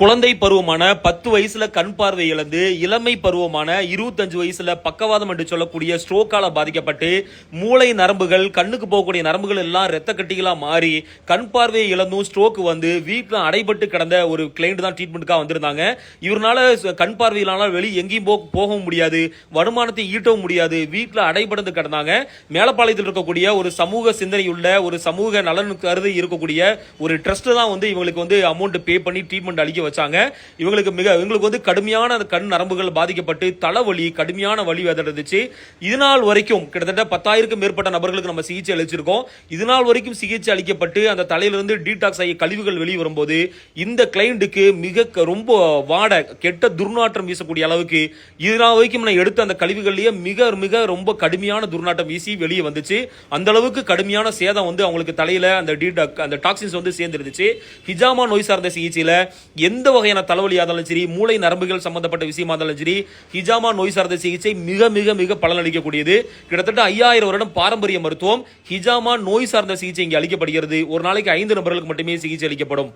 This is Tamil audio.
குழந்தை பருவமான 10 வயசுல கண் பார்வை இழந்து இளமை பருவமான 25 வயசுல பக்கவாதம் என்று சொல்லக்கூடிய ஸ்ட்ரோக்கால பாதிக்கப்பட்டு மூளை நரம்புகள் கண்ணுக்கு போகக்கூடிய நரம்புகள் எல்லாம் ரத்த கட்டிகளா மாறி கண் பார்வையை இழந்தும் ஸ்ட்ரோக் வந்து வீட்டுல அடைபட்டு கிடந்த ஒரு கிளைண்ட் தான் ட்ரீட்மெண்ட்டுக்காக வந்திருந்தாங்க. இவரால கண் பார்வையிலான வெளியே எங்கேயும் போகவும் முடியாது, வருமானத்தை ஈட்டவும் முடியாது, வீட்டுல அடைபடுந்து கிடந்தாங்க. மேலப்பாளையத்தில் இருக்கக்கூடிய ஒரு சமூக சிந்தனையுள்ள ஒரு சமூக நலன் கருதி இருக்கக்கூடிய ஒரு ட்ரஸ்ட் தான் வந்து இவங்களுக்கு வந்து அமௌண்ட் பே பண்ணி ட்ரீட்மெண்ட் அளிக்க வச்சாங்க. இவங்களுக்கு வந்து கடுமையான கண் நரம்புகள் பாதிக்கப்பட்டு தலைவலி கடுமையான வலி வேதனை இருந்துச்சு. இதுநாள் வரைக்கும் கிட்டத்தட்ட 10,000க்கும் மேற்பட்ட நபர்களுக்கு நம்ம சிகிச்சை அளிச்சிருக்கோம். இதுநாள் வரைக்கும் சிகிச்சை அளிக்கப்பட்டு அந்த தலையிலிருந்து டீடாக்ஸ் ஆகிய கழிவுகள் வெளியே வரும்போது இந்த கிளைண்ட்டுக்கு ரொம்ப வாட கெட்ட துர்நாற்றம் வீசக்கூடிய அளவுக்கு இதுநாள் வரைக்கும் நான் எடுத்த அந்த கழிவுகள்லயே மிக மிக ரொம்ப கடுமையான துர்நாற்றம் வீசி வெளியே வந்துச்சு. அந்த அளவுக்கு கடுமையான சேதம் வந்து அவங்களுக்கு தலையில அந்த டாக்ஸின்ஸ் வந்து சேர்ந்துருந்துச்சு. ஹிஜாமா நோய் சார்ந்த சிகிச்சையில எந்த வகையான தலைவலியாக இருந்தாலும் சரி, மூளை நரம்புகள் சம்பந்தப்பட்ட விஷயமா இருந்தாலும் சரி, ஹிஜாமா நோய் சார்ந்த சிகிச்சை மிக மிக மிக பலனளிக்கக்கூடியது. கிட்டத்தட்ட 5000 வருடம் பாரம்பரிய மருத்துவம். ஹிஜாமா நோய் சார்ந்த சிகிச்சை இங்கே அளிக்கப்படுகிறது. ஒரு நாளைக்கு 5 நபர்களுக்கு மட்டுமே சிகிச்சை அளிக்கப்படும்.